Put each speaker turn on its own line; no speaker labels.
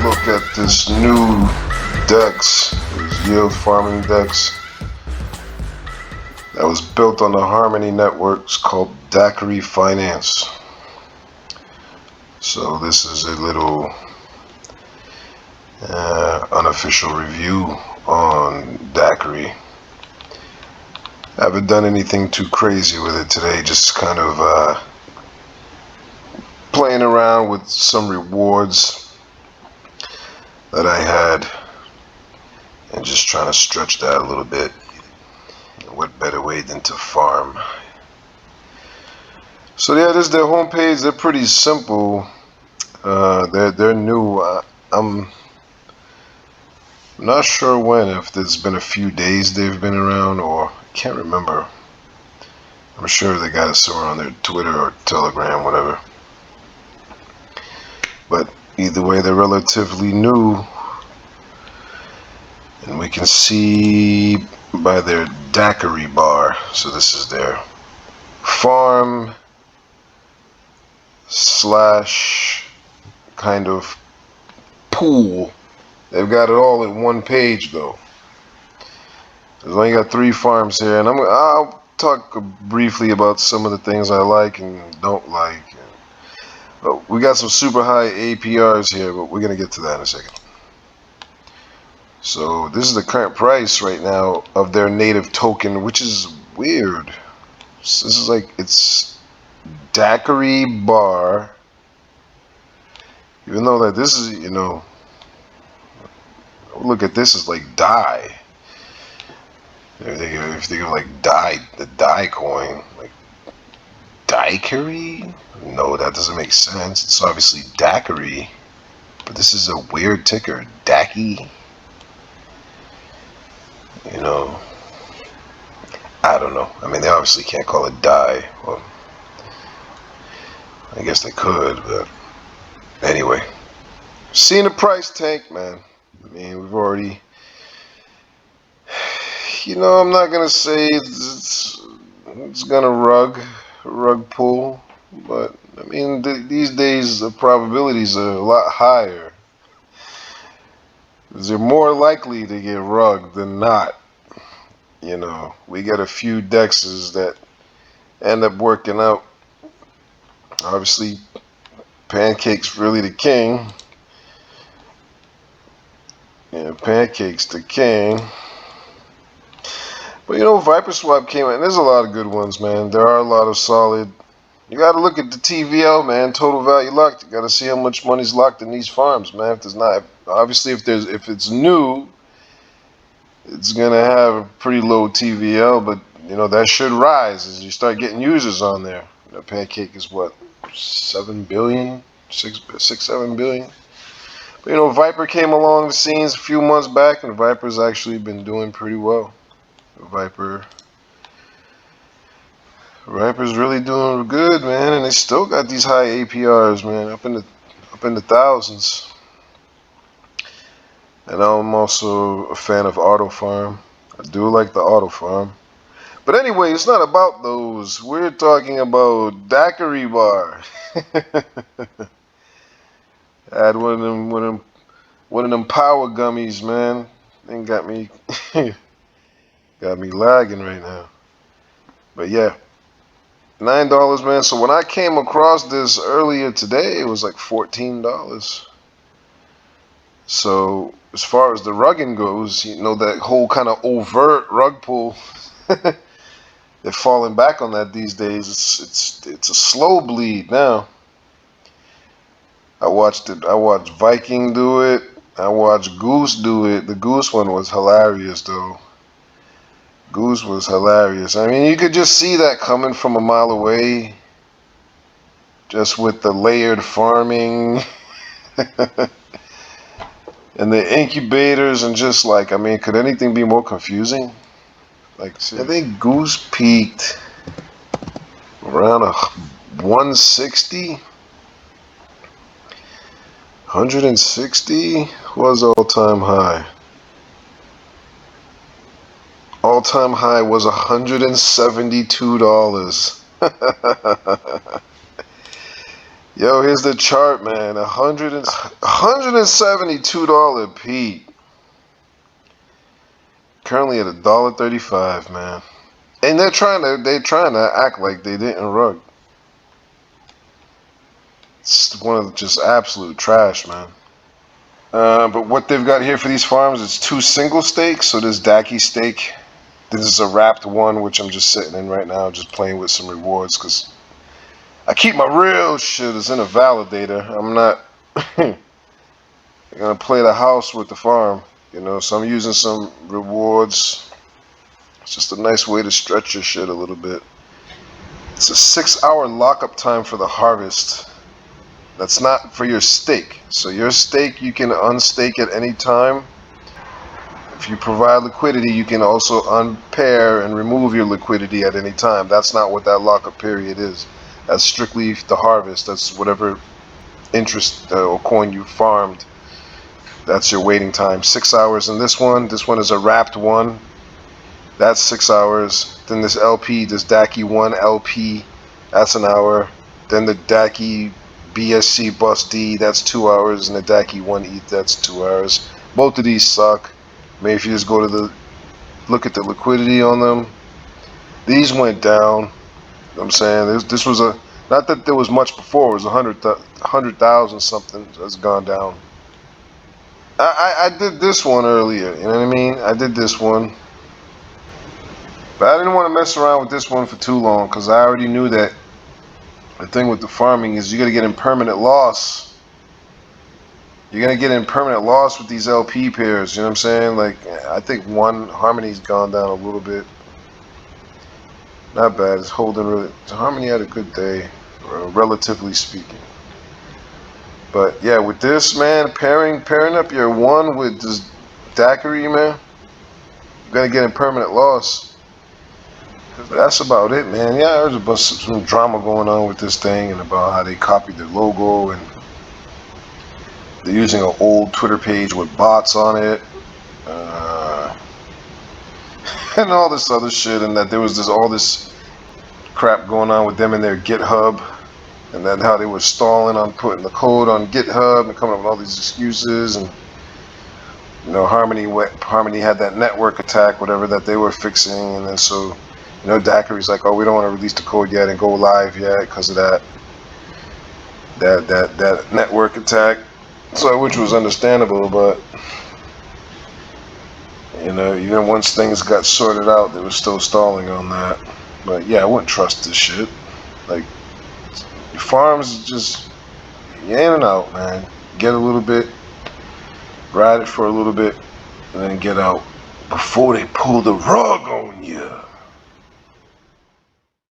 look at this new DEX, this yield farming DEX that was built on the Harmony networks called Daikiri Finance. So this is a little unofficial review on Daikiri. I haven't done anything too crazy with it today, just kind of playing around with some rewards that I had and just trying to stretch that a little bit. What better way than to farm? So yeah, this is their homepage. They're pretty simple. They're new. I'm not sure when, if it's been a few days they've been around, or I can't remember. I'm sure they got it somewhere on their Twitter or Telegram, whatever. But either way, they're relatively new, and we can see by their Daikiri bar. So this is their farm slash kind of pool. They've got it all in one page though. There's only got 3 farms here, and I'll talk briefly about some of the things I like and don't like. But we got some super high APRs here, but we're gonna get to that in a second. So this is the current price right now of their native token, which is weird. So this is like, it's Daikiri bar, even though that this is, you know, look at this as like DAI. If they give like DAI, the DAI coin, like Daikiri? No, that doesn't make sense. It's obviously Daikiri, but this is a weird ticker, Daki. You know, I don't know. I mean, they obviously can't call it DAI. Well, I guess they could, but anyway. Seeing the price tank, man. I mean, we've already, you know, I'm not gonna say it's gonna rug pull, but I mean, these days the probabilities are a lot higher. They're more likely to get rugged than not. You know, we get a few dexes that end up working out. Obviously, Pancake's really the king. Yeah, Pancake's the king. But you know, Viper Swap came out, and there's a lot of good ones, man. There are a lot of solid. You got to look at the TVL, man. Total value locked. You got to see how much money's locked in these farms, man. If there's not, obviously, if it's new, it's gonna have a pretty low TVL, but you know that should rise as you start getting users on there. You know, Pancake is what, 7 billion, 7 billion. But you know, Viper came along the scenes a few months back, and Viper's actually been doing pretty well. Viper's really doing good, man, and they still got these high APRs, man, up in the thousands. And I'm also a fan of Auto Farm. I do like the Auto Farm. But anyway, it's not about those. We're talking about Daikiri bar. I had one of them power gummies, man. They got me got me lagging right now. But yeah, $9, man. So when I came across this earlier today, it was like $14. So as far as the rugging goes, you know, that whole kind of overt rug pull, they're falling back on that these days. It's a slow bleed now. I watched Viking do it. I watched Goose do it. The Goose one was hilarious, though. Goose was hilarious. I mean, you could just see that coming from a mile away, just with the layered farming and the incubators, and just like, I mean, could anything be more confusing? Like, I think Goose peaked around 160. 160 was all-time high. All-time high was $172. Yo, here's the chart, man. $172 Pete. Currently at $1.35, man. And they're trying to act like they didn't rug. It's one of the just absolute trash, man. But what they've got here for these farms is 2 single stakes. So this Daikiri stake, this is a wrapped one, which I'm just sitting in right now, just playing with some rewards because I keep my real shit as in a validator. I'm not gonna play the house with the farm, So I'm using some rewards. It's just a nice way to stretch your shit a little bit. It's a 6-hour lockup time for the harvest. That's not for your stake. So your stake you can unstake at any time. If you provide liquidity, you can also unpair and remove your liquidity at any time. That's not what that lockup period is. That's strictly the harvest. That's whatever interest or coin you farmed. That's your waiting time. 6 hours in this one. This one is a wrapped one. That's 6 hours. Then this LP, this Daikiri 1 LP, that's an hour. Then the Daikiri BSC Bus D, that's 2 hours. And the Daikiri 1 ETH, that's 2 hours. Both of these suck. Maybe if you just go to look at the liquidity on them. These went down. You know what I'm saying? This was not that there was much before. It was 100,000 something that's gone down. I did this one earlier. You know what I mean? I did this one. But I didn't want to mess around with this one for too long because I already knew that the thing with the farming is you're going to get impermanent loss. You're going to get impermanent loss with these LP pairs. You know what I'm saying? Like, I think one Harmony's gone down a little bit. Not bad. It's holding really. Harmony had a good day, relatively speaking. But yeah, with this, man, pairing up your one with this Daikiri, man, you're going to get impermanent loss. That's about it, man. Yeah, there's a bunch of some drama going on with this thing and about how they copied the logo and they're using an old Twitter page with bots on it, and all this other shit, and that there was all this crap going on with them in their GitHub, and then how they were stalling on putting the code on GitHub and coming up with all these excuses, and Harmony had that network attack, whatever that they were fixing, and then so. Daikiri's like, oh, we don't want to release the code yet and go live yet because of that network attack. So, which was understandable, but even once things got sorted out, they were still stalling on that. But yeah, I wouldn't trust this shit. Like, your farms just you in and out, man. Get a little bit, ride it for a little bit, and then get out before they pull the rug on you.